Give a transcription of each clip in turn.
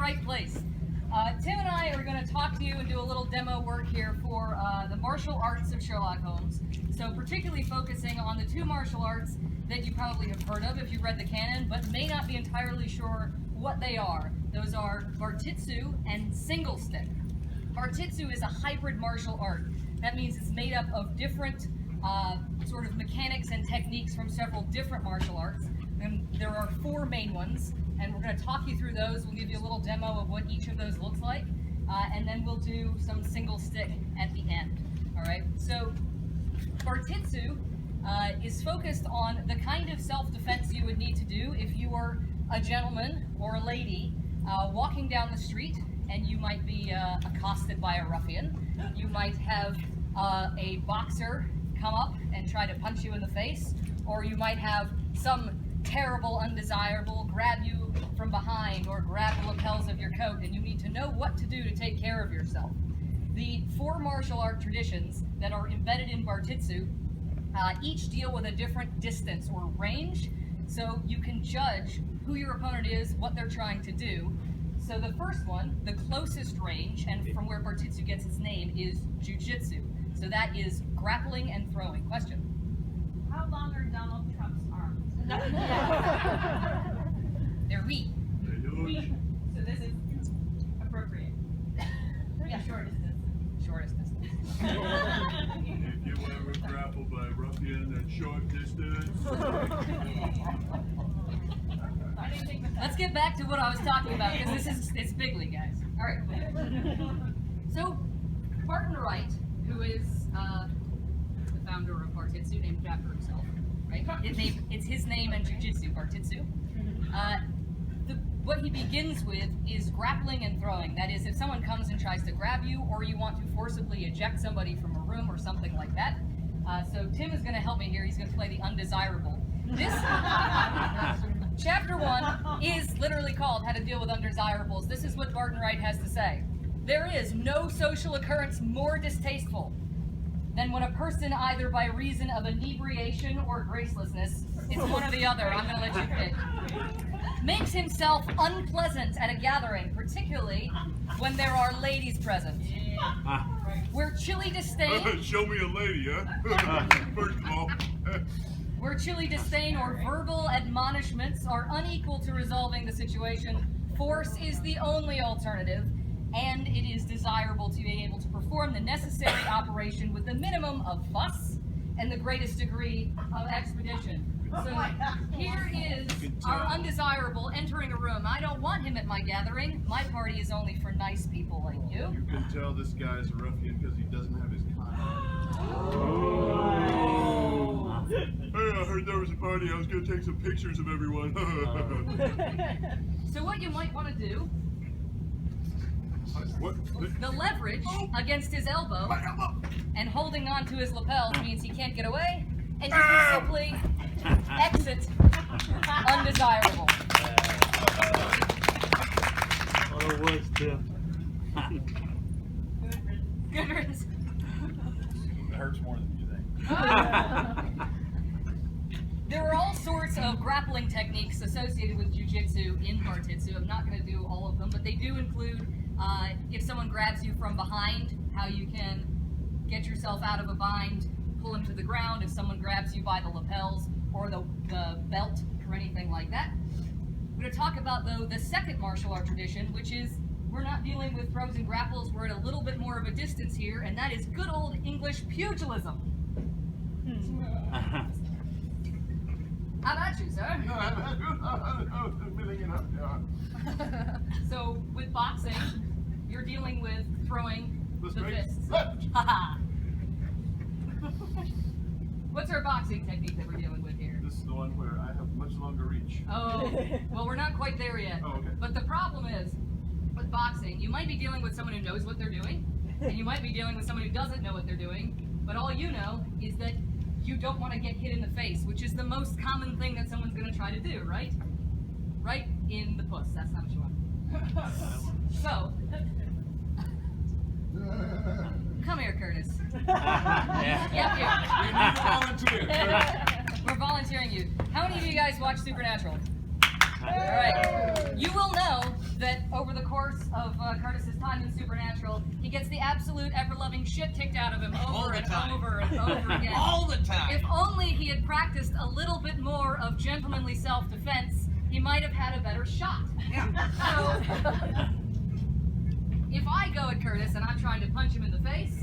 right place. Tim and I are going to talk to you and do a little demo work here for the martial arts of Sherlock Holmes. So particularly focusing on the two martial arts that you probably have heard of if you've read the canon, but may not be entirely sure what they are. Those are Bartitsu and Singlestick. Bartitsu is a hybrid martial art. That means it's made up of different sort of mechanics and techniques from several different martial arts. And there are four main ones, and we're going to talk you through those. We'll give you a little demo of what each of those looks like, and then we'll do some single stick at the end. All right. So Bartitsu is focused on the kind of self-defense you would need to do if you were a gentleman or a lady walking down the street, and you might be accosted by a ruffian. You might have a boxer come up and try to punch you in the face, or you might have some terrible undesirable grab you from behind or grab the lapels of your coat, and you need to know what to do to take care of yourself. The four martial art traditions that are embedded in Bartitsu each deal with a different distance or range, so you can judge who your opponent is, what they're trying to do. So the first one, the closest range, and from where Bartitsu gets its name, is jujitsu. So that is grappling and throwing. Question? How long are Donald Trump's arms? They're weak. So this is appropriate. Yeah, short distance. Shortest distance. If you ever grappled by a ruffian at short distance. Let's get back to what I was talking about, because it's big league, guys. All right. So Barton Wright, who is the founder of Bartitsu, named after himself, right? It's his name and jujitsu, Bartitsu. What he begins with is grappling and throwing. That is, if someone comes and tries to grab you, or you want to forcibly eject somebody from a room or something like that. So Tim is going to help me here. He's going to play the undesirable. This chapter 1 is literally called How to Deal with Undesirables. This is what Barton Wright has to say. There is no social occurrence more distasteful than when a person, either by reason of inebriation or gracelessness, it's one or the other, I'm going to let you pick, makes himself unpleasant at a gathering, particularly when there are ladies present. Where chilly disdain... Show me a lady, huh? First of all. Where chilly disdain or verbal admonishments are unequal to resolving the situation, force is the only alternative, and it is desirable to be able to perform the necessary operation with the minimum of fuss and the greatest degree of expedition. So here is our undesirable entering a room. I don't want him at my gathering. My party is only for nice people like you. You can tell this guy's a ruffian because he doesn't have his condom. Hey, I heard there was a party. I was going to take some pictures of everyone. So what you might want to do, What? the leverage against his elbow and holding on to his lapels means he can't get away, and you can simply exit undesirable. Oh, it was, Tim. Good riddance. It hurts more than you think. There are all sorts of grappling techniques associated with jiu-jitsu in Bartitsu. I'm not going to do all of them, but they do include if someone grabs you from behind, how you can get yourself out of a bind, pull him to the ground if someone grabs you by the lapels or the belt or anything like that. We're going to talk about, though, the second martial art tradition, which is we're not dealing with throws and grapples. We're at a little bit more of a distance here, and that is good old English pugilism. How about you, sir? So, with boxing, you're dealing with throwing the fists. What's our boxing technique that we're dealing with here? This is the one where I have much longer reach. Oh, well, we're not quite there yet. Oh, okay. But the problem is, with boxing, you might be dealing with someone who knows what they're doing, and you might be dealing with someone who doesn't know what they're doing, but all you know is that you don't want to get hit in the face, which is the most common thing that someone's going to try to do, right? Right in the puss. That's not what you want. So, come here, Curtis. Yep, here. We're volunteering you. How many of you guys watch Supernatural? All right. You will know that over the course of Curtis's time in Supernatural, he gets the absolute ever-loving shit kicked out of him All over the and time. over and over again. All the time. If only he had practiced a little bit more of gentlemanly self-defense, he might have had a better shot. So, if I go at Curtis and I'm trying to punch him in the face,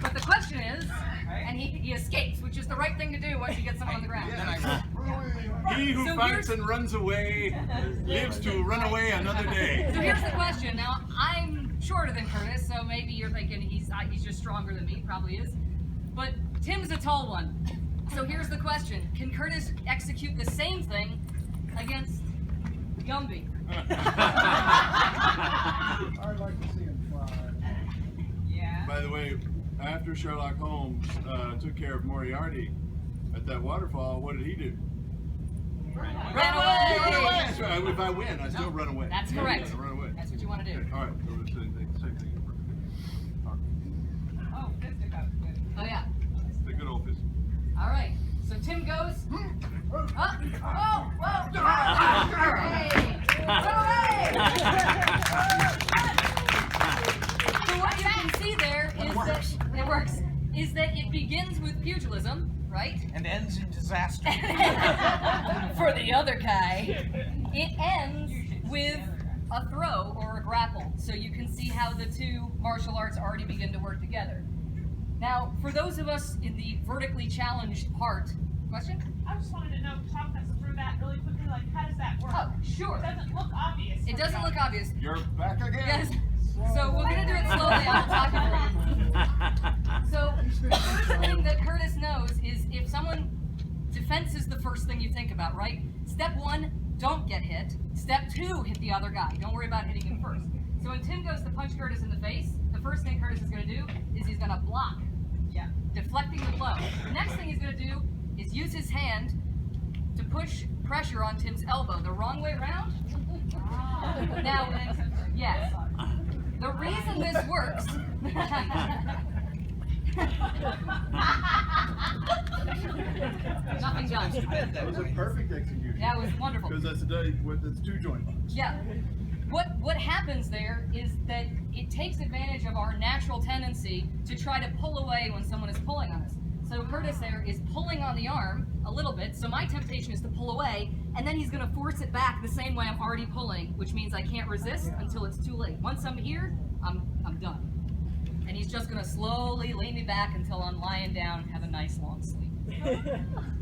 but the question is, and he escapes, which is the right thing to do once you get someone on the ground. He who So fights here's- and runs away lives to run away another day. So here's the question. Now, I'm shorter than Curtis, so maybe you're thinking he's just stronger than me, probably is. But Tim's a tall one. So here's the question. Can Curtis execute the same thing against Gumby? I'd like to see him fly. Yeah. By the way, after Sherlock Holmes took care of Moriarty at that waterfall, what did he do? Ran Run away! away! That's right. If I win, I still run away. That's correct. I run away. That's what you want to do. All right. So it's the same thing. Oh, fisticuffs. Good. Oh yeah. The good old fist. All right. So Tim goes. Whoa! So what you can see there is that it works. Is that it begins with pugilism, right? And ends in disaster. For the other guy, it ends with a throw or a grapple. So you can see how the two martial arts already begin to work together. Now, for those of us in the vertically challenged part, question? I just wanted to know, talk us through that really quickly. Like, how does that work? Oh, sure. It doesn't look obvious. It doesn't look obvious. You're back again. Yes. So we're gonna do it slowly. I'll talk you through. So the first thing that Curtis knows is if someone defense is the first thing you think about, right? Step one, don't get hit. Step two, hit the other guy. Don't worry about hitting him first. So when Tim goes to punch Curtis in the face, the first thing Curtis is gonna do is he's gonna block, deflecting the blow. The next thing he's gonna do is use his hand to push pressure on Tim's elbow. The wrong way around. Now, yes. The reason this works. Nothing done. That was a perfect execution. That was wonderful. Because that's two joint box. Yeah. What happens there is that it takes advantage of our natural tendency to try to pull away when someone is pulling on us. So Curtis there is pulling on the arm a little bit, so my temptation is to pull away, and then he's going to force it back the same way I'm already pulling, which means I can't resist until it's too late. Once I'm here, I'm done. And he's just going to slowly lay me back until I'm lying down and have a nice long sleep.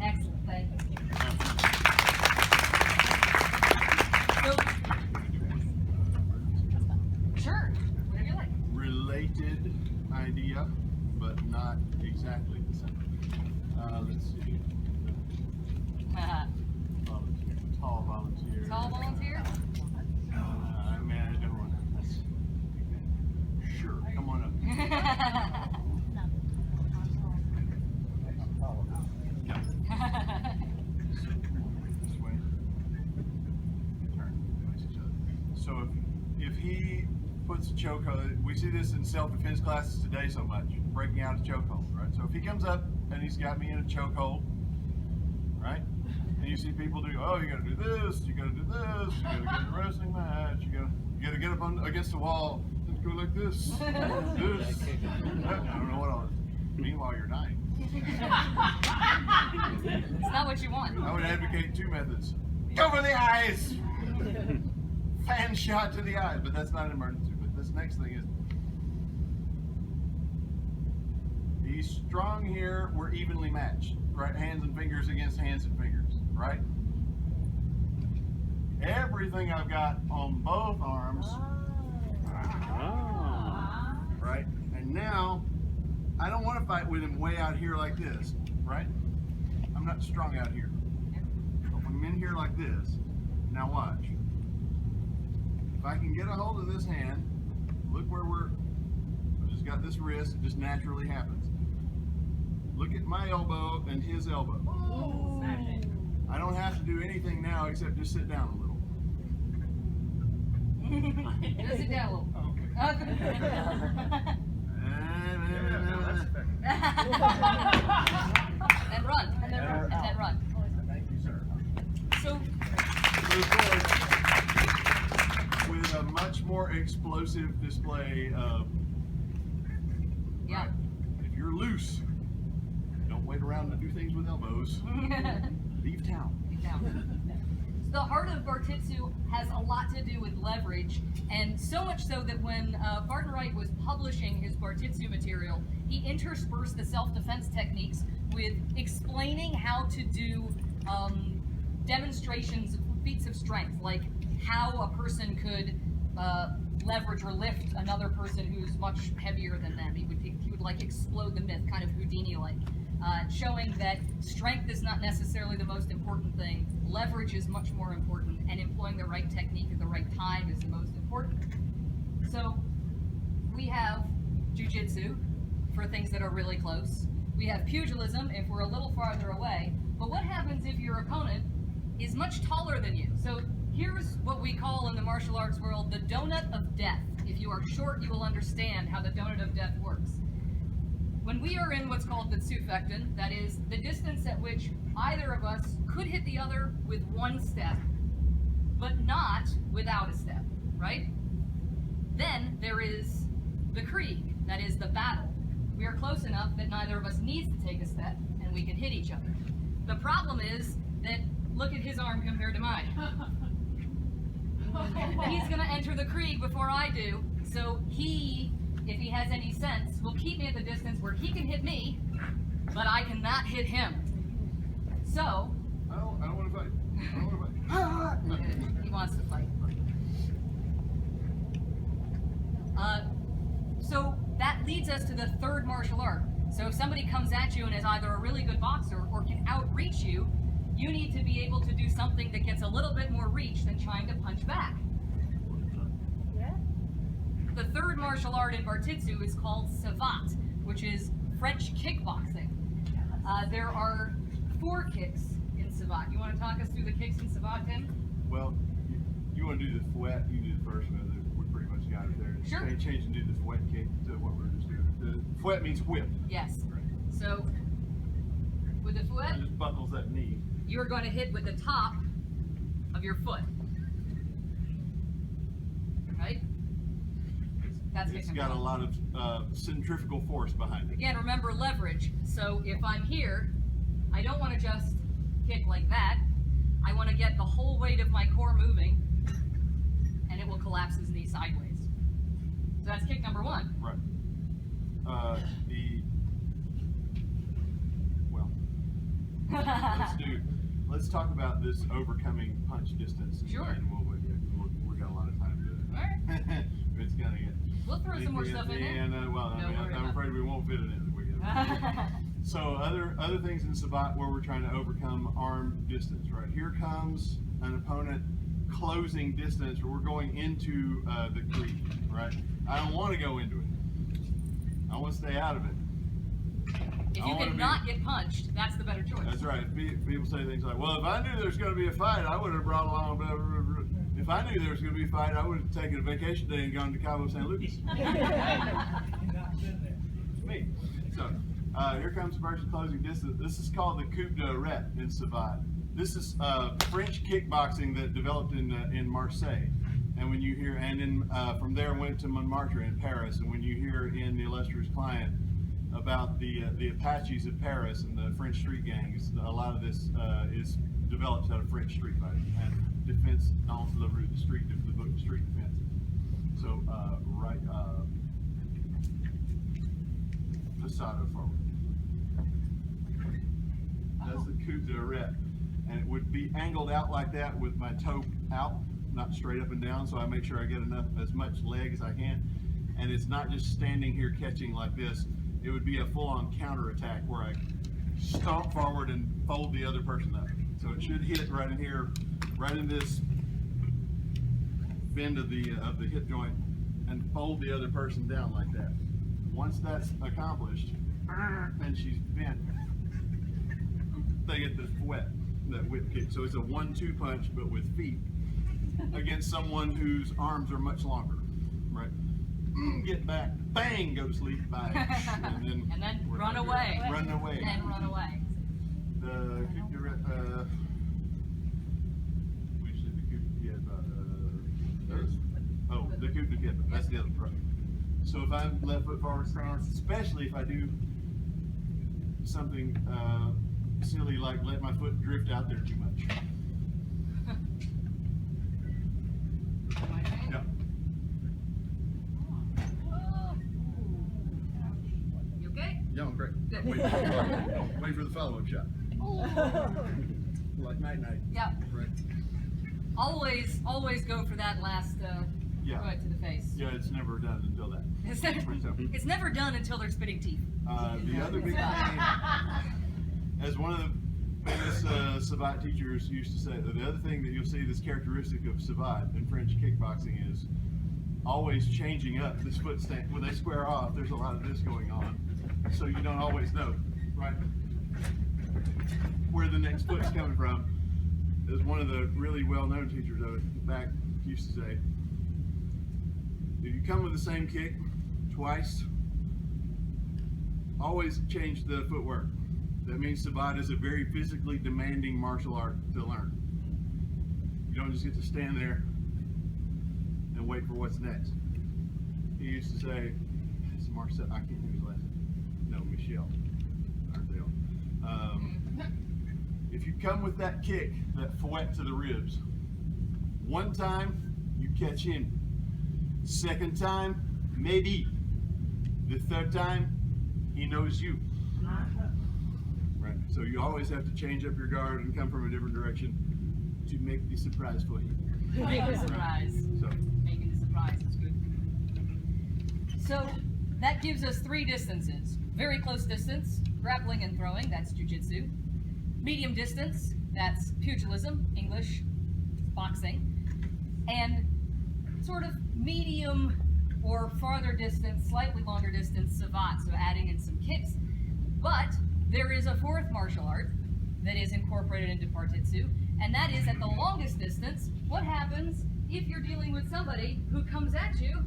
Excellent, thank you. So, sure, whatever you like. Related idea, but not exactly the same. Let's see. Volunteer. Tall volunteer. Tall volunteer? Man, I don't want to. Sure, come on up. This way. Turn. Face each other. So if he puts a chokehold, we see this in self-defense classes today so much, breaking out a chokehold, right? So if he comes up and he's got me in a chokehold, right? And you see people do, oh, you gotta do this, you gotta do this, you gotta get in a wrestling match, you gotta get up against the wall, and go like this, this. I don't know what all. Meanwhile, you're dying. It's not what you want. I would advocate two methods. Go for the eyes! Fan shot to the eyes, but that's not an emergency. But this next thing is, he's strong here, we're evenly matched. Right, hands and fingers against hands and fingers, right? Everything I've got on both arms, right? And now, I don't want to fight with him way out here like this, right? I'm not strong out here. But when I'm in here like this, now watch. If I can get a hold of this hand, look where I've just got this wrist, it just naturally happens. Look at my elbow and his elbow. Ooh. I don't have to do anything now except just sit down a little. Just sit down a little. Okay. And run. And then run. explosive display of. Yeah. Right? If you're loose, don't wait around to do things with elbows. Leave town. The heart of Bartitsu has a lot to do with leverage, and so much so that when Barton was publishing his Bartitsu material, he interspersed the self-defense techniques with explaining how to do demonstrations of feats of strength, like how a person could leverage or lift another person who's much heavier than them. He would like explode the myth, kind of Houdini-like. Showing that strength is not necessarily the most important thing, leverage is much more important, and employing the right technique at the right time is the most important. So we have jujitsu for things that are really close. We have pugilism if we're a little farther away. But what happens if your opponent is much taller than you? So here's what we call in the martial arts world the donut of death. If you are short, you will understand how the donut of death works. When we are in what's called the tsufekten, that is the distance at which either of us could hit the other with one step, but not without a step, right? Then there is the Krieg, that is the battle. We are close enough that neither of us needs to take a step, and we can hit each other. The problem is that, look at his arm compared to mine. He's going to enter the Krieg before I do, so he, if he has any sense, will keep me at the distance where he can hit me, but I cannot hit him. So... I don't want to fight. I don't want to fight. He wants to fight. So that leads us to the third martial art. So if somebody comes at you and is either a really good boxer or can outreach you, you need to be able to do something that gets a little bit more reach than trying to punch back. The third martial art in Bartitsu is called savate, which is French kickboxing. There are 4 kicks in savate. You want to talk us through the kicks in savate, Tim? Well, you want to do the fouet, you do the first one. We pretty much got it there. Sure. Change and do the fouet kick to what we're just doing. The fouet means whip. Yes. Right. So with the fouet, It just buckles that knee. you are going to hit with the top of your foot. Right? That's It's kick got number a one. lot of centrifugal force behind it. Again, remember leverage. So if I'm here, I don't want to just kick like that. I want to get the whole weight of my core moving, and it will collapse his knee sideways. So that's kick number 1. Right. Let's talk about this overcoming punch distance. Sure. And we've got a lot of time to do it. All right. It's gonna get. We'll throw some more stuff in there. And well, Don't worry I'm about afraid we won't fit it in. So other things in savate where we're trying to overcome arm distance. Right. Here comes an opponent closing distance where we're going into the creek. Right. I don't want to go into it. I want to stay out of it. If you cannot get punched, that's the better choice. That's right. People say things like, well, if I knew there was going to be a fight, I would have brought along blah, blah, blah, blah. If I knew there was going to be a fight, I would have taken a vacation day and gone to Cabo San Lucas. Me. So, here comes the person closing distance. This is called the coup d'arrêt in savate. This is French kickboxing that developed in Marseille. And when you hear, and then from there went to Montmartre in Paris. And when you hear in The Illustrious Client about the Apaches of Paris and the French street gangs, a lot of this is developed out of French street fighting and defense dans la rue, the book Street Defense. So passado forward. That's the coup d'arrêt, and it would be angled out like that with my toe out, not straight up and down. So I make sure I get as much leg as I can, and it's not just standing here catching like this. It would be a full-on counterattack where I stomp forward and fold the other person up. So it should hit right in here, right in this bend of the hip joint, and fold the other person down like that. Once that's accomplished, and she's bent, they get the fouet, that whip kick. So it's a 1-2 punch, but with feet, against someone whose arms are much longer, right? Get back, bang, go to sleep, bye. And then run away. Run away. And run away. The we said the coup de pied. The coup de pied. That's the other pro. So if I'm left foot forward stance, especially if I do something silly like let my foot drift out there too much. Yeah. You okay? Yeah, I'm great. Good. Wait for the follow-up shot. Like night-night. Yeah. Right. Always go for that last Yeah. right to the face. Yeah, it's never done until that. It's never done until they're spitting teeth. The other big thing, as one of the famous Savate teachers used to say, the other thing that you'll see that's characteristic of Savate and French kickboxing is always changing up this foot stand. When they square off, there's a lot of this going on, so you don't always know, right, where the next foot's coming from. As one of the really well-known teachers of it back used to say, if you come with the same kick twice, always change the footwork. That means Savate is a very physically demanding martial art to learn. You don't just get to stand there and wait for what's next. He used to say, it's Marcel, I can't think of his last name. No, Michel. If you come with that kick, that fouet to the ribs, one time you catch him. Second time, maybe. The third time, he knows you. Right. So you always have to change up your guard and come from a different direction to make the surprise for you. Make the surprise. So Making the surprise is good. So that gives us 3 distances. Very close distance, grappling and throwing, that's jiu-jitsu. Medium distance, that's pugilism, English, boxing. And sort of medium or farther distance, slightly longer distance, savate, so adding in some kicks. But there is a 4th martial art that is incorporated into Bartitsu, and that is at the longest distance, what happens if you're dealing with somebody who comes at you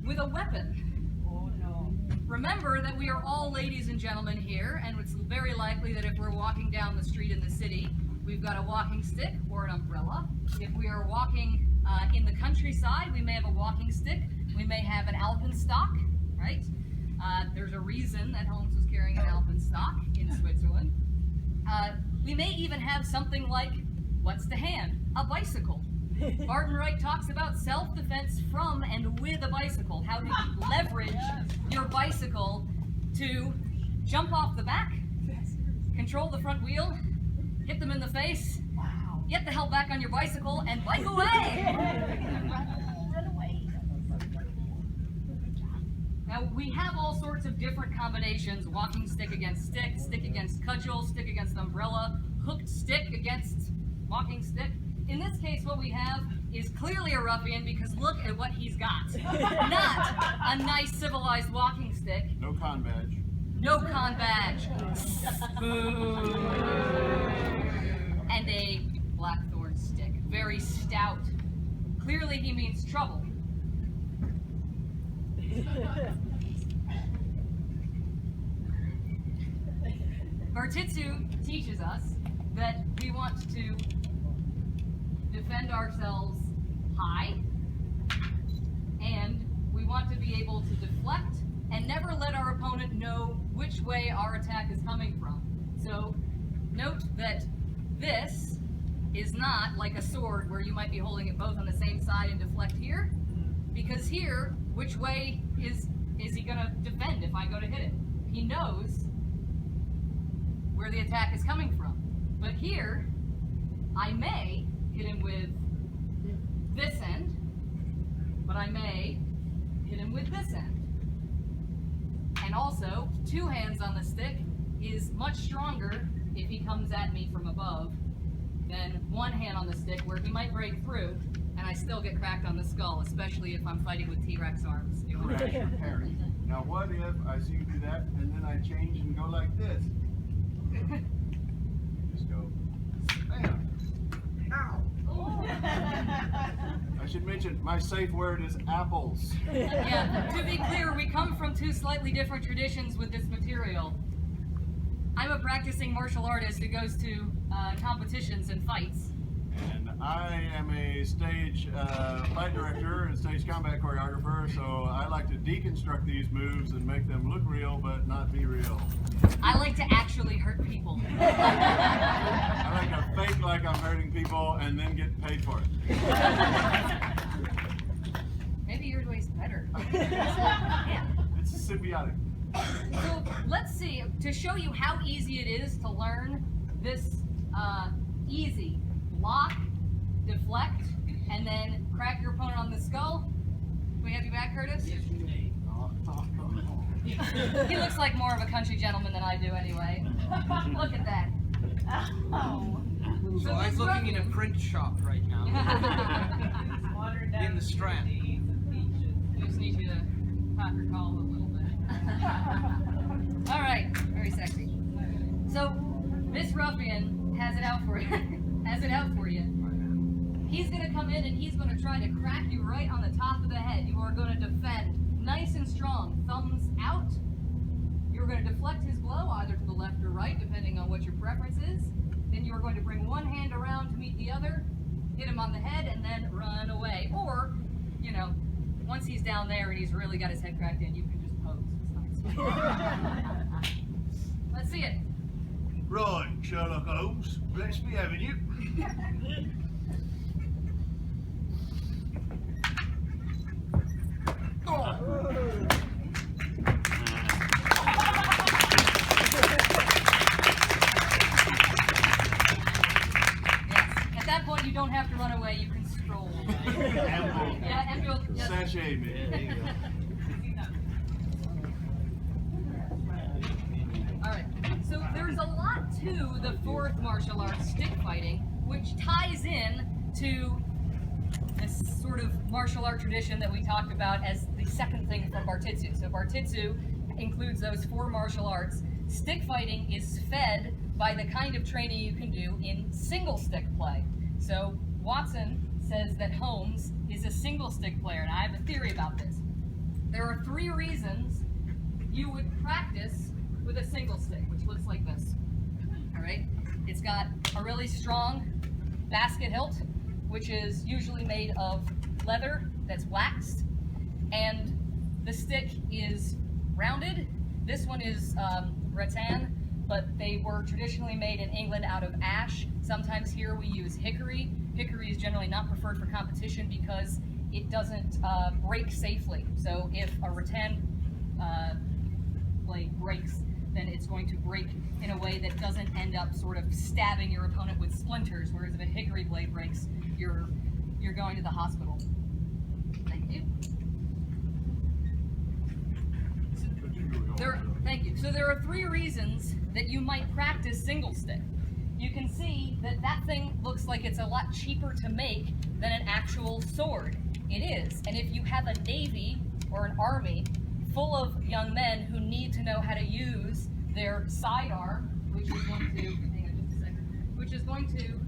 with a weapon? Oh no. Remember that we are all ladies and gentlemen here, and it's very likely that if we're walking down the street in the city, we've got a walking stick or an umbrella. If we are walking in the countryside, we may have a walking stick. We may have an alpenstock, right? There's a reason that Holmes was carrying an alpenstock in Switzerland. We may even have something like, what's to hand? A bicycle. Barton Wright talks about self-defense from and with a bicycle, how to leverage your bicycle to jump off the back, control the front wheel, hit them in the face, get the hell back on your bicycle, and bike away! Run away. Now, we have all sorts of different combinations: walking stick against stick, stick against cudgel, stick against umbrella, hooked stick against walking stick. In this case, what we have is clearly a ruffian, because look at what he's got. Not a nice civilized walking stick. no con badge. No con badge. Boo. And a blackthorn stick. Very stout. Clearly he means trouble. Bartitsu teaches us that we want to defend ourselves high, and we want to be able to deflect and never let our opponent know which way our attack is coming from. So note that this is not like a sword where you might be holding it both on the same side and deflect here, because here, which way is he gonna defend if I go to hit it? He knows where the attack is coming from. But here, I may hit him with this end, but I may hit him with this end. And also, 2 hands on the stick is much stronger if he comes at me from above than 1 hand on the stick, where he might break through and I still get cracked on the skull, especially if I'm fighting with T-Rex arms. You know what I mean? Crash your parry. Now what if I see you do that and then I change and go like this? Just go, bam. Ow. I should mention, my safe word is apples. Yeah, to be clear, we come from 2 slightly different traditions with this material. I'm a practicing martial artist who goes to competitions and fights, And I am a stage fight director and stage combat choreographer, so I like to deconstruct these moves and make them look real but not be real. I like to actually hurt people. I like to fake like I'm hurting people and then get paid for it. Maybe your way's better. Yeah. It's symbiotic. So let's see, to show you how easy it is to learn this easy block, deflect, and then crack your opponent on the skull. Can we have you back, Curtis? Yes, you may. He looks like more of a country gentleman than I do anyway. Look at that. Oh. So I'm looking in a print shop right now. Watered down In the Strand. We just need you to pop your collar a little bit. All right, very sexy. So this ruffian has it out for you. He's gonna come in and he's gonna try to crack you right on the top of the head. You are gonna defend nice and strong, thumbs out. You're gonna deflect his blow either to the left or right, depending on what your preference is. Then you are going to bring one hand around to meet the other, hit him on the head, and then run away. Or, you know, once he's down there and he's really got his head cracked in, you can just pose. It's nice. Let's see it. Right, Sherlock Holmes, let's be having you. Yes. At that point, you don't have to run away. You can stroll away. Yeah, and you'll just... Sashay me. All right. So there's a lot to the fourth martial art, stick fighting, which ties in to this sort of martial art tradition that we talked about as the second thing from Bartitsu. So Bartitsu includes those four martial arts. Stick fighting is fed by the kind of training you can do in single stick play. So Watson says that Holmes is a single stick player, and I have a theory about this. There are 3 reasons you would practice with a single stick, which looks like this. All right, it's got a really strong basket hilt, which is usually made of leather that's waxed, and the stick is rounded. This one is rattan, but they were traditionally made in England out of ash. Sometimes here we use hickory. Hickory is generally not preferred for competition because it doesn't break safely. So if a rattan blade breaks, then it's going to break in a way that doesn't end up sort of stabbing your opponent with splinters, whereas if a hickory blade breaks, you're going to the hospital. Thank you. Thank you. So there are 3 reasons that you might practice single stick. You can see that that thing looks like it's a lot cheaper to make than an actual sword. It is. And if you have a navy or an army full of young men who need to know how to use their sidearm, which is going to, hang on just a second, which is going to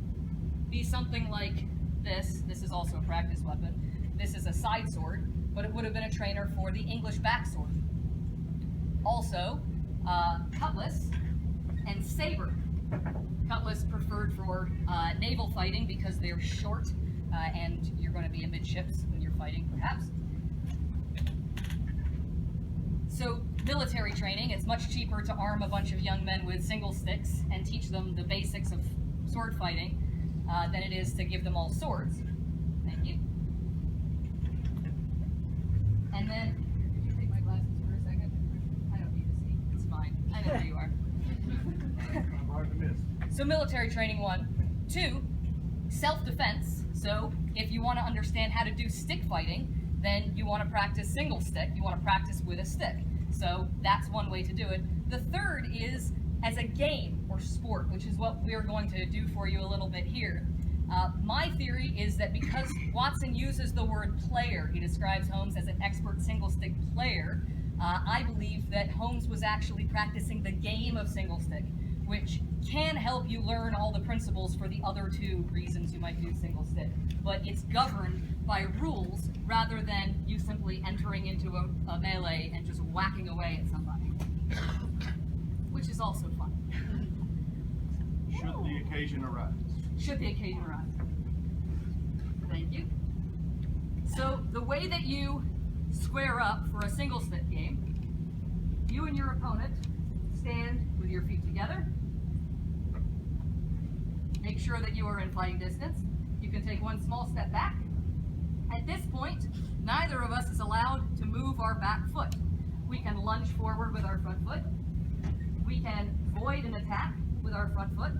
be something like this. This is also a practice weapon. This is a side sword, but it would have been a trainer for the English backsword. Also, cutlass and saber. Cutlass preferred for naval fighting because they're short and you're going to be amidships when you're fighting, perhaps. So military training, it's much cheaper to arm a bunch of young men with single sticks and teach them the basics of sword fighting than it is to give them all swords. Thank you. And then, could you take my glasses for a second? I don't need to see. It's fine. I know who you are. I'm hard to miss. So military training 1. 2, self-defense. So if you want to understand how to do stick fighting, then you want to practice single stick. You want to practice with a stick. So that's one way to do it. The third is as a game or sport, which is what we're going to do for you a little bit here. My theory is that because Watson uses the word player, he describes Holmes as an expert single stick player, I believe that Holmes was actually practicing the game of single stick, which can help you learn all the principles for the other 2 reasons you might do single stick. But it's governed by rules rather than you simply entering into a melee and just whacking away at somebody, which is also fun. Should the occasion arise. Should the occasion arise. Thank you. So the way that you square up for a single stick game, you and your opponent stand with your feet together. Make sure that you are in fighting distance. You can take one small step back. At this point, neither of us is allowed to move our back foot. We can lunge forward with our front foot. We can void an attack with our front foot.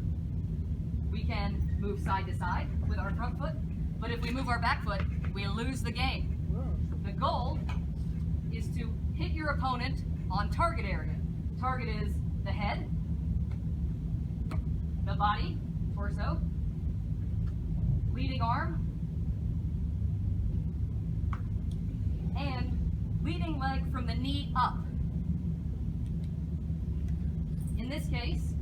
We can move side to side with our front foot. But if we move our back foot, we lose the game. The goal is to hit your opponent on target area. Target is the head, the body, torso, leading arm, and leading leg from the knee up. In this case,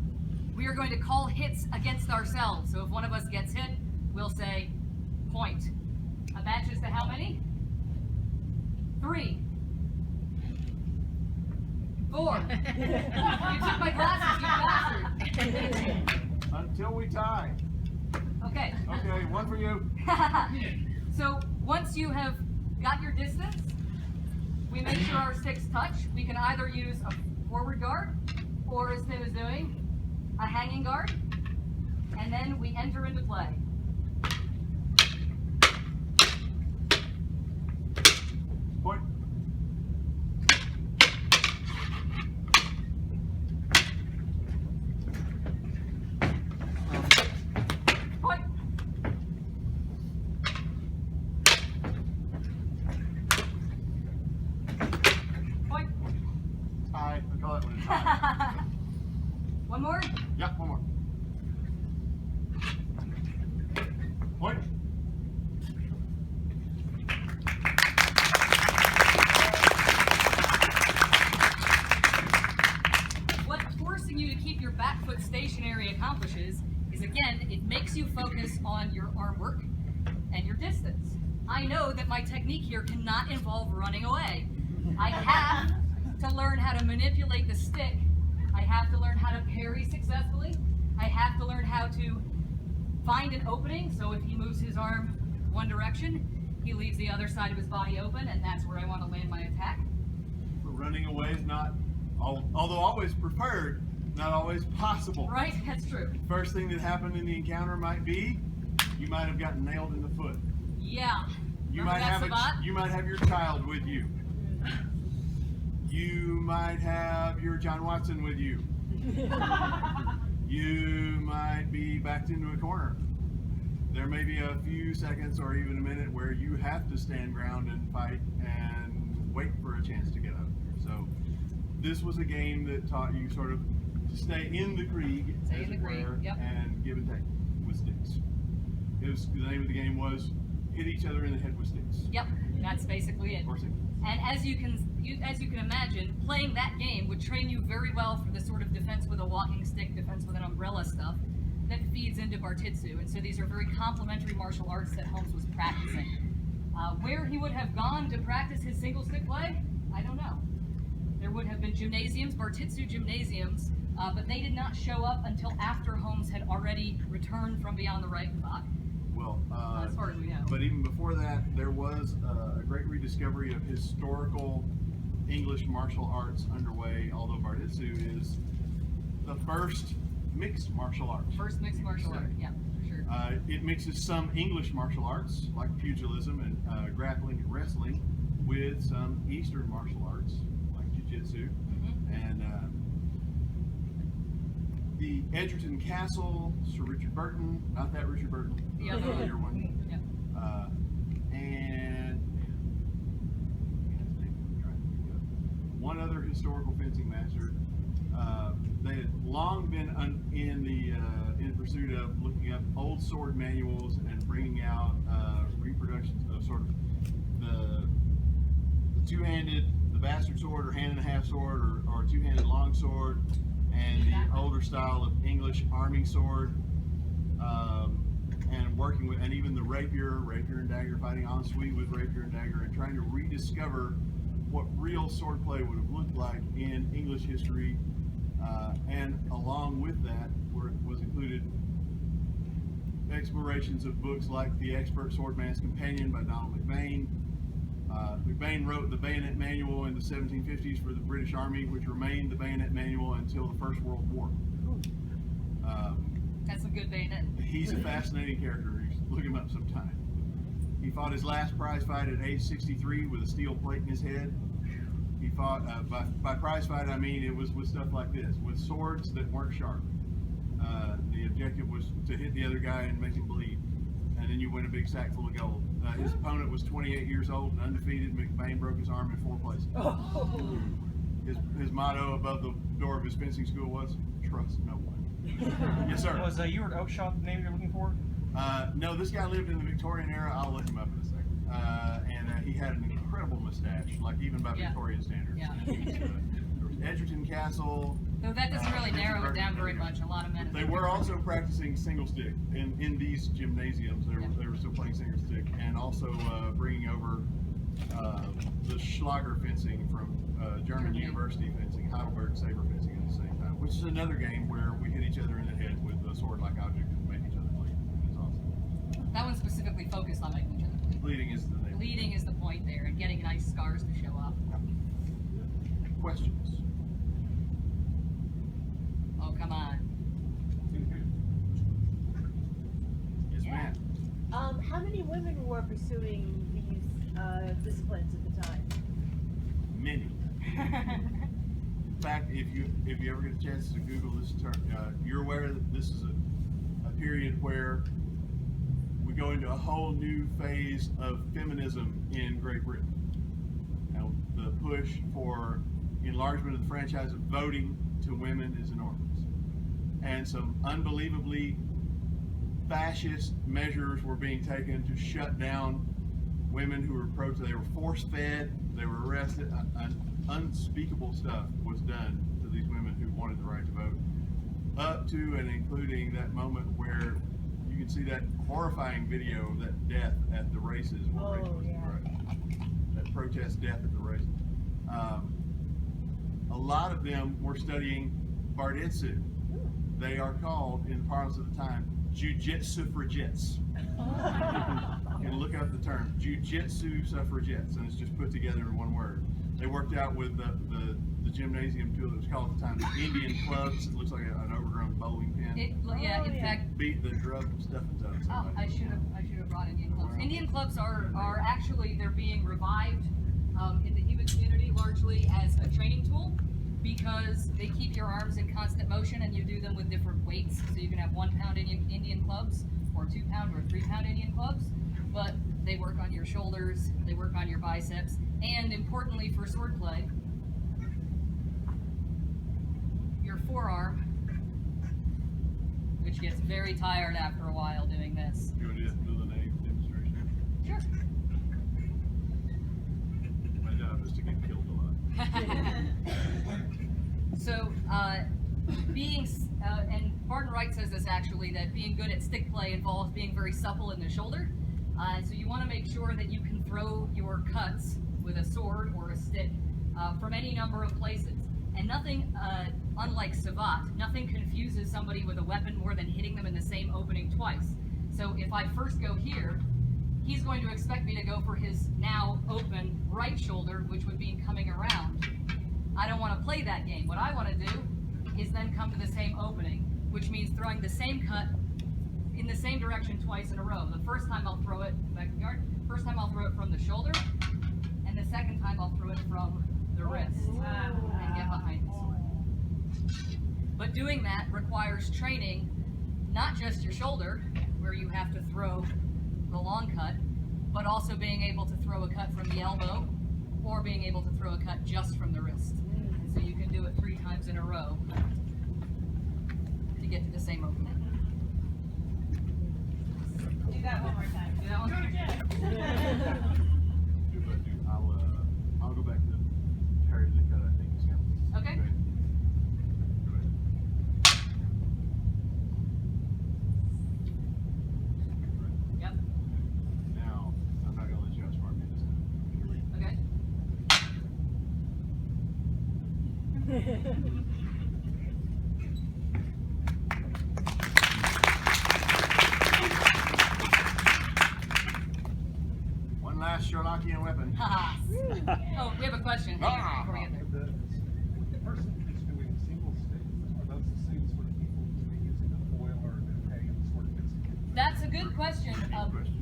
we are going to call hits against ourselves. So if one of us gets hit, we'll say point. A match is to how many? 3. 4. You took my glasses, you bastard. Until we tie. Okay. Okay, one for you. So once you have got your distance, we make sure our sticks touch. We can either use a forward guard, or as Tim is doing, a hanging guard, and then we enter into play. Point. Point. Point. Tie. I call that one a tie. One more. Yeah, one more. Point. What forcing you to keep your back foot stationary accomplishes is, again, it makes you focus on your arm work and your distance. I know that my technique here cannot involve running away. I have to learn how to manipulate the stick. I have to learn how to parry successfully. I have to learn how to find an opening, so if he moves his arm one direction, he leaves the other side of his body open, and that's where I want to land my attack. But running away is not, although always preferred, not always possible. Right? That's true. First thing that happened in the encounter might be, you might have gotten nailed in the foot. Yeah. You Remember might that have savant? you might have your child with you. You might have your John Watson with you. You might be backed into a corner. There may be a few seconds or even a minute where you have to stand ground and fight and wait for a chance to get up. So this was a game that taught you sort of to stay in the Krieg, Stay as in the it Krieg, were, yep. and give and take with sticks. The name of the game was hit each other in the head with sticks. Yep, that's basically it. Or sticks. And as you can imagine, playing that game would train you very well for the sort of defense with a walking stick, defense with an umbrella stuff that feeds into Bartitsu. And so these are very complementary martial arts that Holmes was practicing. Where he would have gone to practice his single stick play, I don't know. There would have been gymnasiums, Bartitsu gymnasiums, but they did not show up until after Holmes had already returned from beyond the Reichenbach. Well, As far as we know. but even before that, there was a great rediscovery of historical English martial arts underway, although Bartitsu is the first mixed martial arts. First mixed martial art, yeah, for sure. It mixes some English martial arts, like pugilism and grappling and wrestling, with some Eastern martial arts, like jiu-jitsu. And the Edgerton Castle, Sir Richard Burton, not that Richard Burton, The other earlier one. one. Yep. And one other historical fencing master. They had long been in pursuit of looking up old sword manuals and bringing out reproductions of sort of the two-handed, the bastard sword or hand and a half sword or two-handed long sword, and the older style of English arming sword, and working with, and even the rapier and dagger, fighting en suite with rapier and dagger, and trying to rediscover what real swordplay would have looked like in English history. And along with that was included explorations of books like The Expert Swordman's Companion by Donald McBain. McBain wrote the Bayonet Manual in the 1750s for the British Army, which remained the Bayonet Manual until the First World War. That's a good bayonet. He's a fascinating character. You should look him up sometime. He fought his last prize fight at age 63 with a steel plate in his head. He fought, by prize fight I mean it was with stuff like this, with swords that weren't sharp. The objective was to hit the other guy and make him bleed. And then you win a big sack full of gold. His opponent was 28 years old and undefeated. McBain broke his arm in 4 places. His motto above the door of his fencing school was, "Trust no one." Yes, sir. Was Ewart Oakeshaw the name you're looking for? No, this guy lived in the Victorian era. I'll look him up in a second. And he had an incredible mustache, like even by Victorian standards. Yeah. There was Edgerton Castle. Though that doesn't really narrow it down very much. A lot of men. They were also practicing singlestick in these gymnasiums. They were still playing singlestick, and also bringing over the Schlager fencing from German university fencing, Heidelberg saber fencing at the same time, which is another game where we hit each other in the head with a sword-like object and make each other bleed. It's awesome. That one's specifically focused on making each other bleed. Bleeding is the name. Bleeding is the point there, and getting nice scars to show up. Questions? Oh, come on. Yes, ma'am. How many women were pursuing these disciplines at the time? Many. In fact, if you ever get a chance to Google this term, you're aware that this is a period where we go into a whole new phase of feminism in Great Britain. Now, the push for enlargement of the franchise of voting to women is enormous. And some unbelievably fascist measures were being taken to shut down women who were they were force-fed, they were arrested, unspeakable stuff was done to these women who wanted the right to vote, up to and including that moment where you can see that horrifying video of that death at the races. That protest death at the races. A lot of them were studying Bartitsu. They are called, in the parlance of the time, Jiu-Jitsu suffragettes. You can look up the term, Jiu-Jitsu suffragettes, and it's just put together in one word. They worked out with the gymnasium tool that was called at the time the Indian clubs. It looks like an overgrown bowling pin. In fact, Beat the drug stuffings out of somebody. I should have brought Indian clubs. Indian clubs are actually, they're being revived in the human community largely as a training tool, because they keep your arms in constant motion and you do them with different weights. So you can have 1 pound Indian clubs, or 2 pound or 3 pound Indian clubs, but they work on your shoulders, they work on your biceps, and importantly for swordplay, your forearm, which gets very tired after a while doing this. You want to do the name demonstration? Sure. My job is to get killed a lot. So, and Barton Wright says this actually, that being good at stick play involves being very supple in the shoulder. So you want to make sure that you can throw your cuts with a sword or a stick from any number of places. And nothing, unlike Savat, nothing confuses somebody with a weapon more than hitting them in the same opening twice. So if I first go here, he's going to expect me to go for his now open right shoulder, which would mean coming around. I don't want to play that game. What I want to do is then come to the same opening, which means throwing the same cut in the same direction twice in a row. The first time I'll throw it back in the yard. First time I'll throw it from the shoulder, and the second time I'll throw it from the wrist and get behind the sword. But doing that requires training, not just your shoulder, where you have to throw the long cut, but also being able to throw a cut from the elbow, or being able to throw a cut just from the wrist. And so you can do it 3 times in a row to get to the same opening. Do that one more time. Do that one? Do it again. I'll go back to Harry the cut, I think is him. Okay. Go ahead. Yep. Now, I'm not going to let you outsmart me this time. Okay. Enochian weapon. Haha. Oh, we have a question Ah. before we get there. The person who's doing single stick, are those the same sort of people who are using a foil or a peg and sort of fixing? That's a good question. Good question.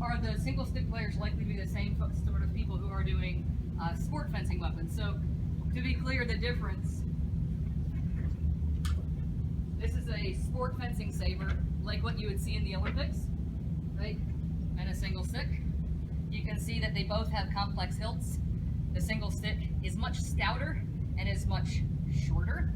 Are the single stick players likely to be the same sort of people who are doing sport fencing weapons? So, to be clear, the difference. This is a sport fencing saber, like what you would see in the Olympics, right? And a single stick. You can see that they both have complex hilts. The single stick is much stouter and is much shorter.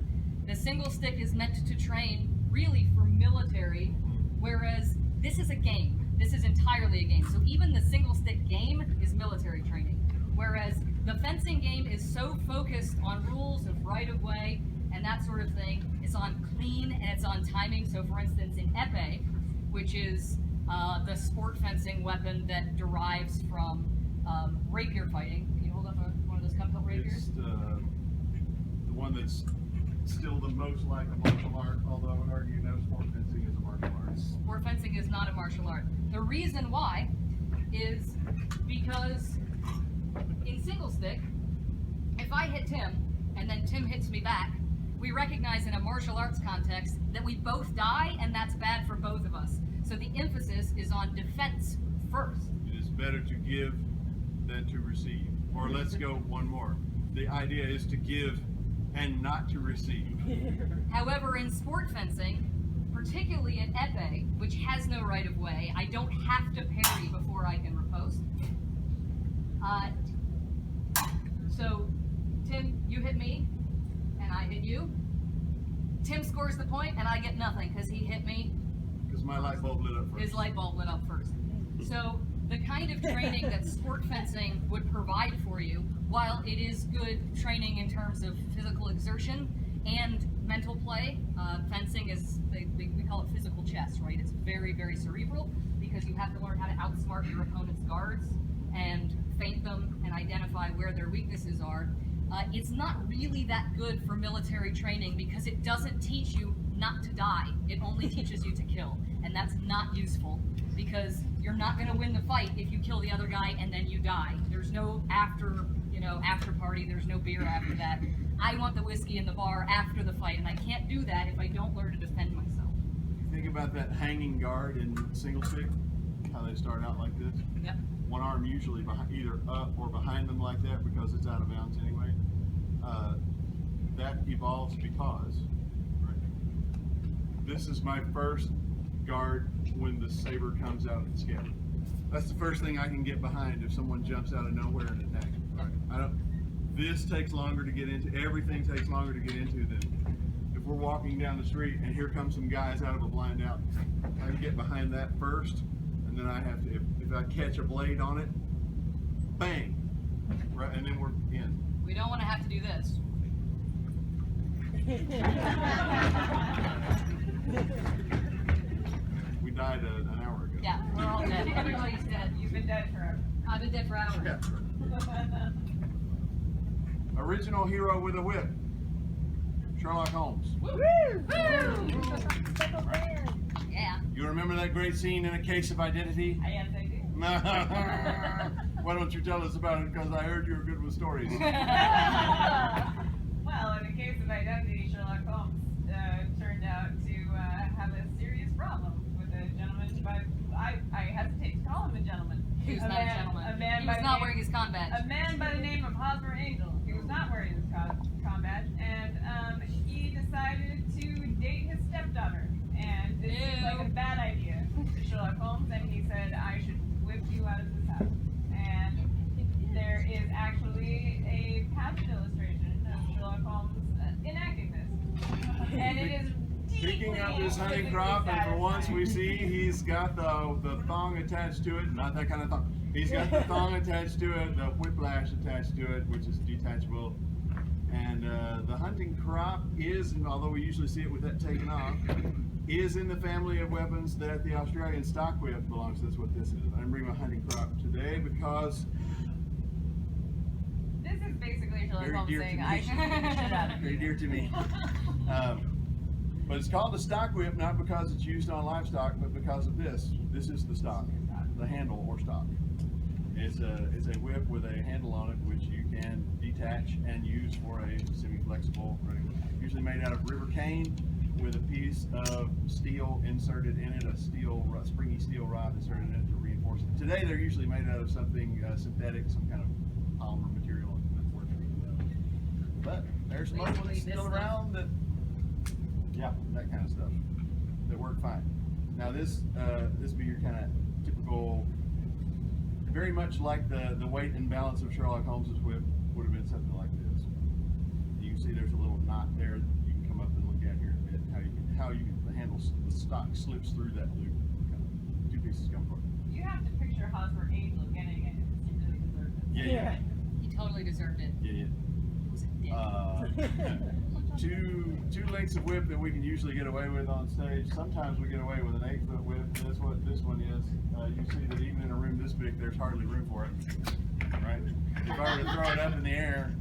The single stick is meant to train really for military, whereas this is a game. This is entirely a game. So even the single stick game is military training, whereas the fencing game is so focused on rules of right of way and that sort of thing. It's on clean and it's on timing. So for instance, in epee, which is the sport fencing weapon that derives from rapier fighting. Can you hold up one of those cum hilt rapiers? It's the one that's still the most like a martial art, although I would argue no sport fencing is a martial art. Sport fencing is not a martial art. The reason why is because in single stick, if I hit Tim and then Tim hits me back, we recognize in a martial arts context that we both die and that's bad for both of us. So the emphasis is on defense first. It is better to give than to receive. Or let's go one more. The idea is to give and not to receive. However, in sport fencing, particularly in epee, which has no right of way, I don't have to parry before I can riposte. So, Tim, you hit me, and I hit you. Tim scores the point, and I get nothing because he hit me. Because my light bulb lit up first. His light bulb lit up first. So the kind of training that sport fencing would provide for you, while it is good training in terms of physical exertion and mental play, fencing is, we call it physical chess, right? It's very, very cerebral because you have to learn how to outsmart your opponent's guards and feint them and identify where their weaknesses are. It's not really that good for military training because it doesn't teach you not to die. It only teaches you to kill. And that's not useful because you're not going to win the fight if you kill the other guy and then you die. There's no after party. There's no beer after that. I want the whiskey in the bar after the fight, and I can't do that if I don't learn to defend myself. Think about that hanging guard in single stick, how they start out like this. Yep. One arm usually behind, either up or behind them like that because it's out of bounds anyway. That evolves because, right, this is my first guard when the saber comes out of the scabbard. That's the first thing I can get behind if someone jumps out of nowhere and attacks. Right. This takes longer to get into. Everything takes longer to get into than if we're walking down the street and here come some guys out of a blind alley. I can get behind that first, and then I have to. If I catch a blade on it, bang, right, and then we're in. We don't want to have to do this. We died an hour ago. Yeah, we're all dead. Everybody's dead. You've been dead forever. I've been dead for hours. Yeah. Original hero with a whip, Sherlock Holmes. Yeah. You remember that great scene in A Case of Identity? Yes, I do. Why don't you tell us about it? Because I heard you were good with stories. Well, in the case of identity, Sherlock Holmes turned out to have a serious problem with a gentleman, but I hesitate to call him a gentleman. He was not a gentleman. He was not wearing his con badge. A man by the name of Hosmer Angel. He was not wearing his con badge, and he decided to date his stepdaughter. And this seemed like a bad idea to Sherlock Holmes, and he said, I should whip you out of this house. And there is actually a passage illustration of Sherlock Holmes enacting this. And it is Picking up his hunting crop, and for once we see he's got the thong attached to it. Not that kind of thong. He's got the thong attached to it, the whiplash attached to it, which is detachable. And the hunting crop is, and although we usually see it with that taken off, is in the family of weapons that the Australian stock whip belongs to. That's what this is. I'm bringing my hunting crop today because This is basically Sherlock very Holmes dear to saying, me. I should beat the shit out of Very you. dear to me. But it's called the stock whip not because it's used on livestock, but because of this. This is the stock, the handle or stock. It's a whip with a handle on it, which you can detach and use for a semi-flexible running whip. Usually made out of river cane with a piece of steel inserted in it, a springy steel rod inserted in it to reinforce it. Today they're usually made out of something synthetic, some kind of polymer material that works really well. But there's some other ones still around that, yeah, that kind of stuff, that work fine. Now this would be your kind of typical, very much like the weight and balance of Sherlock Holmes's whip would have been something like this. You can see there's a little knot there that you can come up and look at here in a bit. The handle, the stock slips through that loop. Kind of two pieces come apart. You have to picture Hosmer Angel getting it. He really deserved it. Yeah. He totally deserved it. Yeah. He was a dick. Two lengths of whip that we can usually get away with on stage. Sometimes we get away with an 8-foot whip. That's what this one is. You see that even in a room this big, there's hardly room for it. Right? If I were to throw it up in the air,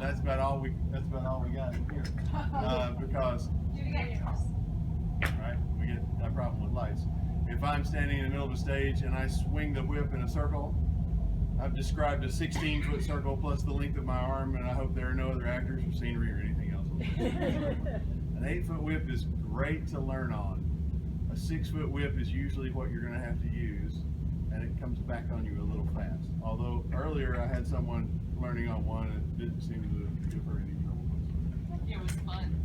that's about all we got in here. Because right, we get that problem with lights. If I'm standing in the middle of a stage and I swing the whip in a circle, I've described a 16-foot circle plus the length of my arm, and I hope there are no other actors or scenery or anything else. An 8-foot whip is great to learn on. A 6-foot whip is usually what you're going to have to use, and it comes back on you a little fast. Although earlier I had someone learning on one, and it didn't seem to give her any trouble. It was fun.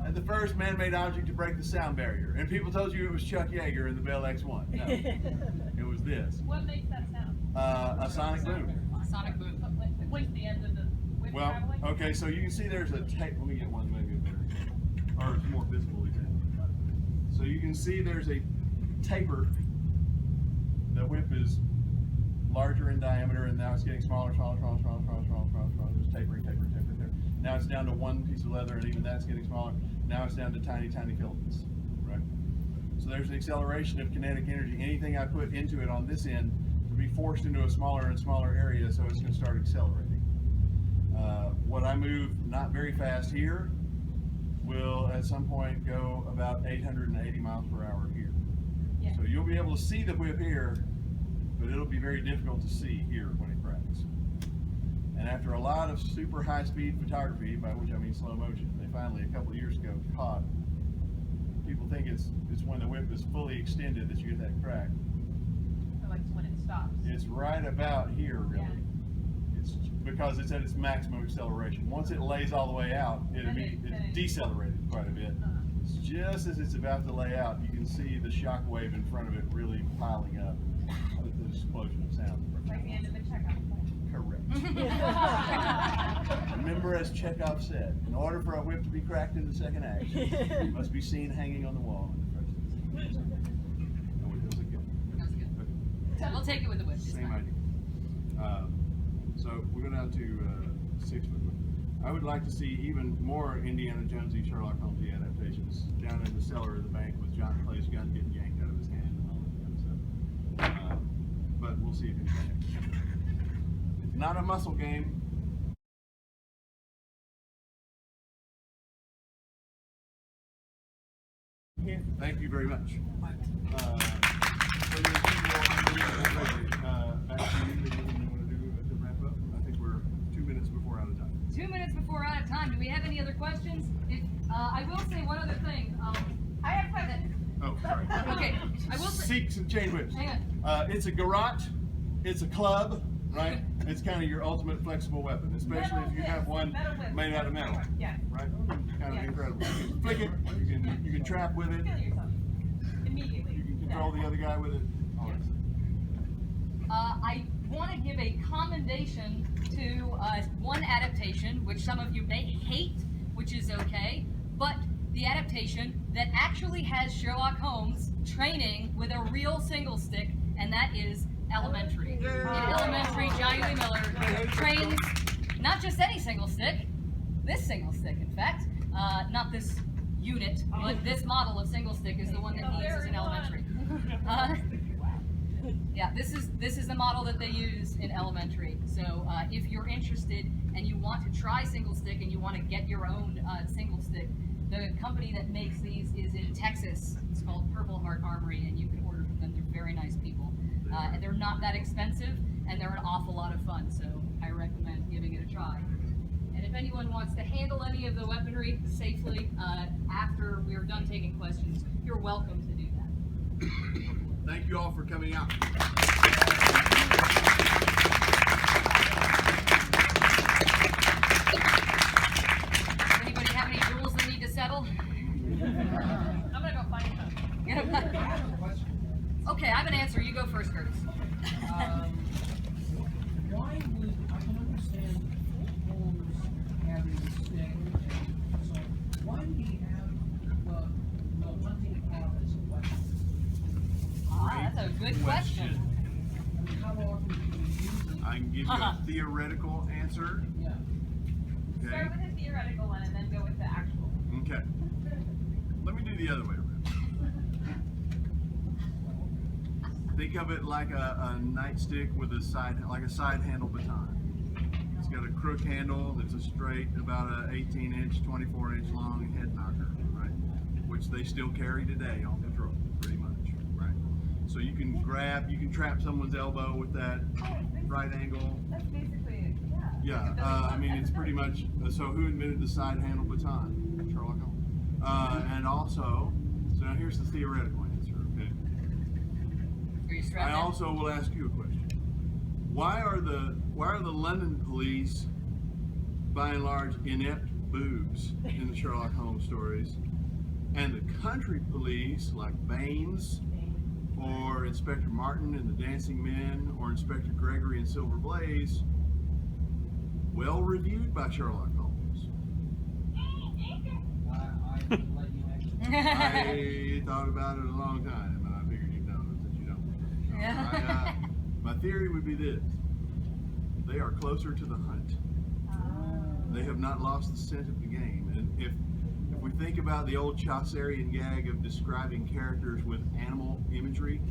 And the first man-made object to break the sound barrier. And people told you it was Chuck Yeager in the Bell X1. No, it was this. What makes that sound? A sonic boom. Sonic boom. What's the end of the whip Well, traveling? okay, so you can see there's a tape. Let me get one maybe a better example, or it's more visible example. So you can see there's a taper. The whip is larger in diameter, and now it's getting smaller. There's tapering. Now it's down to one piece of leather, and even that's getting smaller. Now it's down to tiny filaments, right? So there's an acceleration of kinetic energy. Anything I put into it on this end will be forced into a smaller and smaller area, so it's going to start accelerating. What I move not very fast here will at some point go about 880 miles per hour here. Yeah. So you'll be able to see the whip here, but it'll be very difficult to see here when it cracks. And after a lot of super high-speed photography, by which I mean slow motion, they finally, a couple of years ago, caught. People think it's when the whip is fully extended that you get that crack. Or like when it stops. It's right about here, really. Yeah. It's because it's at its maximum acceleration. Once it lays all the way out, it decelerated quite a bit. It's just as it's about to lay out, you can see the shock wave in front of it really piling up with the explosion of sound. It's like the end of the checkout play. Correct. Remember, as Chekhov said, in order for a whip to be cracked in the second act, it must be seen hanging on the wall in the first act. Oh, it was a gift. That was good. We'll take it with the whip. It's Same fine. idea. So we go down to 6-foot whip. I would like to see even more Indiana Jonesy Sherlock Holmes adaptations down in the cellar of the bank with John Clay's gun getting yanked out of his hand and all that kind of stuff. But we'll see if anything. It's not a muscle game. Thank you very much. Back to you. Anything you want to do to wrap up? I think we're 2 minutes before out of time. 2 minutes before out of time. Do we have any other questions? I will say one other thing. I have questions. Oh, sorry. Okay, I will say. Seeks and chain whips. Hang It's a garrote. It's a club, right? It's kind of your ultimate flexible weapon, especially if you have one made out of metal. Yeah. Right? Kind of incredible. You can flick it. You can trap with it. Kill yourself. Immediately. You can control the other guy with it. All that stuff. I want to give a commendation to one adaptation, which some of you may hate, which is okay, but the adaptation that actually has Sherlock Holmes training with a real single stick, and that is Elementary. In Elementary, Johnny Lee Miller trains not just any single stick, this single stick, in fact, not this unit, but this model of single stick is the one that he uses in Elementary. Yeah, this is the model that they use in Elementary. So if you're interested and you want to try Singlestick and you want to get your own Singlestick, the company that makes these is in Texas. It's called Purple Heart Armory, and you can order from them. They're very nice people. And they're not that expensive, and they're an awful lot of fun, so I recommend giving it a try. And if anyone wants to handle any of the weaponry safely after we're done taking questions, you're welcome to do that. Thank you all for coming out. Anybody have any rules they need to settle? I'm gonna go find some. Okay, I have an answer. You go first, Curtis. Why would I can understand Holmes having the stick, and so why would he have the hunting crop as a weapon? That's a good question. I mean, how often do you use it? I can give you a theoretical answer. Yeah. Okay. Start with the theoretical one and then go with the actual one. Okay. Let me do the other way around. Think of it like a nightstick with a side handle baton. It's got a crook handle that's a straight, about a 18-inch, 24-inch long head knocker, right? Which they still carry today on patrol, pretty much, right? So you can trap someone's elbow with that right angle. That's basically it. Yeah, I mean, it's pretty much, so who invented the side handle baton? Sherlock Holmes. And also, so now here's the theoretical answer, okay? Are you strapped I in? also will ask you a question. Why are the London police, by and large, inept boobs in the Sherlock Holmes stories, and the country police, like Baines, or Inspector Martin in The Dancing Men, or Inspector Gregory in Silver Blaze, well reviewed by Sherlock Holmes? I would let you answer. I thought about it a long time, and I figured you'd know that you don't. Yeah. My theory would be this: they are closer to the hunt. They have not lost the scent of the game, and if we think about the old Chaucerian gag of describing characters with animal imagery,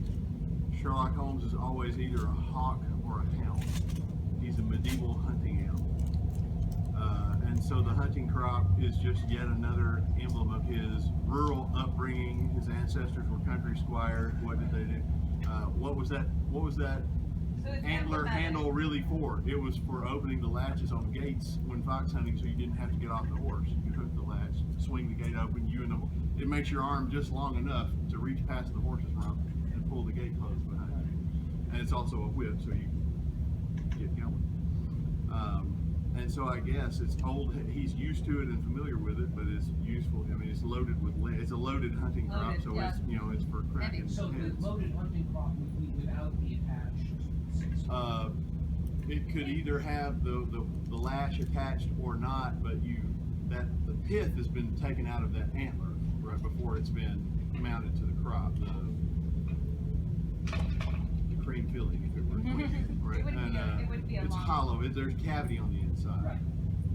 Sherlock Holmes is always either a hawk or a hound. He's a medieval hunting animal. And so the hunting crop is just yet another emblem of his rural upbringing. His ancestors were country squires. What did they do? What was that So it's antler emblematic. handle really for? It was for opening the latches on gates when fox hunting, so you didn't have to get off the horse. You hook the latch, swing the gate open. It makes your arm just long enough to reach past the horse's rump and pull the gate closed behind you. And it's also a whip, so you get going. And so I guess it's old. He's used to it and familiar with it, but it's useful. I mean, it's loaded with lead. It's a loaded hunting crop, Loaded, so yeah. it's for cracking So the heads. loaded hunting crop would be without the attached. It could either have the lash attached or not, but the pith has been taken out of that antler right before it's been mounted to the crop. The cream filling, if it were right? It would be a it's long- hollow. There's a cavity on the inside, Right.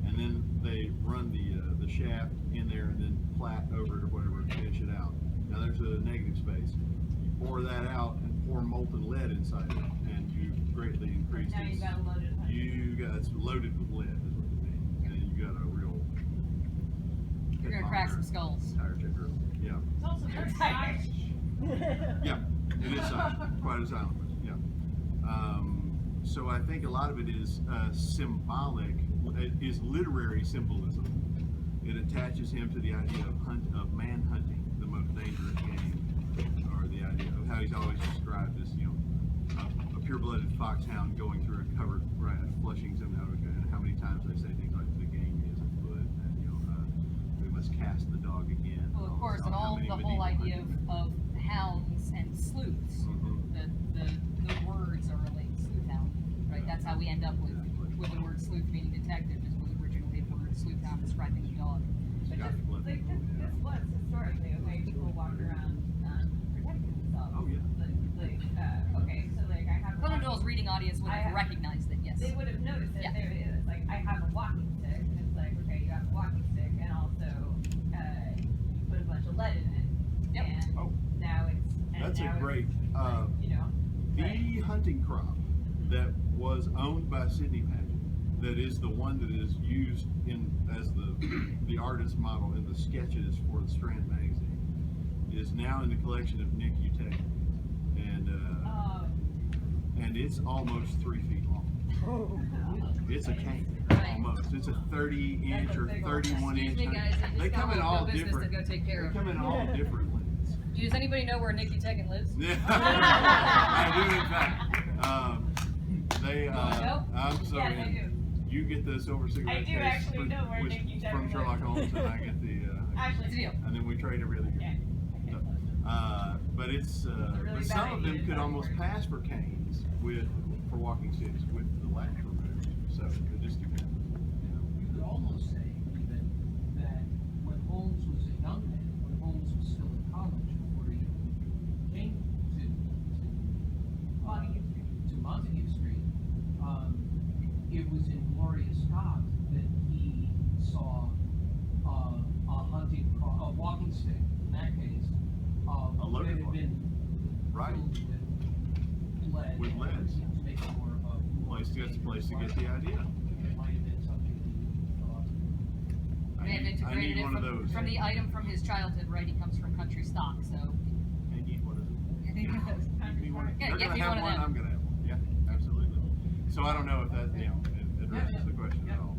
and then they run the shaft in there and then plat over it or whatever to finish it out. Now there's a negative space. You pour that out and pour molten lead inside it, and you greatly increase Now its. you've got a loaded hunting. It's loaded with lead, is what it means, and you got a real. You're gonna crack some skulls. Tire checker. Yeah. It's also very stylish. Yeah, it is silent, quite a silent one. Yeah. So I think a lot of it is symbolic. It is literary symbolism. It attaches him to the idea of man hunting, the most dangerous game, or the idea of how he's always described as a pure-blooded foxhound going through a covered right, flushing some out of it, and how many times they say things like the game is afoot, and we must cast the dog again. Well, of course, and How all many the whole medieval idea hunting- of hounds and sleuths. The words are related. Sleuth hound, right? That's how we end up with the word sleuth meaning detective. This was originally a word sleuth hound describing a dog. But Scotch this, blood. like, this was historically a way people walked around protecting themselves. Oh, yeah. Okay, so like I have. Conan Doyle's reading audience would I have have- recognized it, yes. They would have noticed that Yeah. there it is. Like I have a walking stick, and it's like, okay, you have a walking stick, and also you put a bunch of lead in it, Yep. and Oh. now it's. And That's now a great. you know. The hunting crop that was owned by Sidney Paget, that is the one that is used as the artist model in the sketches for the Strand magazine, is now in the collection of Nick Utek, and it's almost 3 feet long. It's a cane, almost. It's a 30-inch or 31-inch. Excuse me, guys, I just They got come in a all business different. to go take care They of. come in all different lengths. Does anybody know where Nikki Tegan lives? Yeah, I do in fact. I'm sorry. Yes, I do. You get the silver cigarette I do case actually know where Nicky from Tegan Sherlock lives. Holmes, and I get the. Actually, It's a deal. And then we trade every other year. Yeah. So, but it's really but bad some of them idea, could but almost it pass for canes for walking sticks with the latch removed. So it just depends. You could almost say even that when Holmes was a young man, when Holmes was still in college, before he came to Montague Street, it was in Glorious Scott that he saw a walking stick, in that case, A loaded that had one. been Right. filled with lead. With lead. To make it more of a That's the place to get the idea. It might have been something that he thought. I They have need integrated it one of those. from the item from his childhood, right? He comes from country stock, so. I need one of those. I think those. Give me one. Yeah, They're get gonna me have one of one. them. I'm gonna have one. Yeah, absolutely. So I don't know if that it addresses the question at all.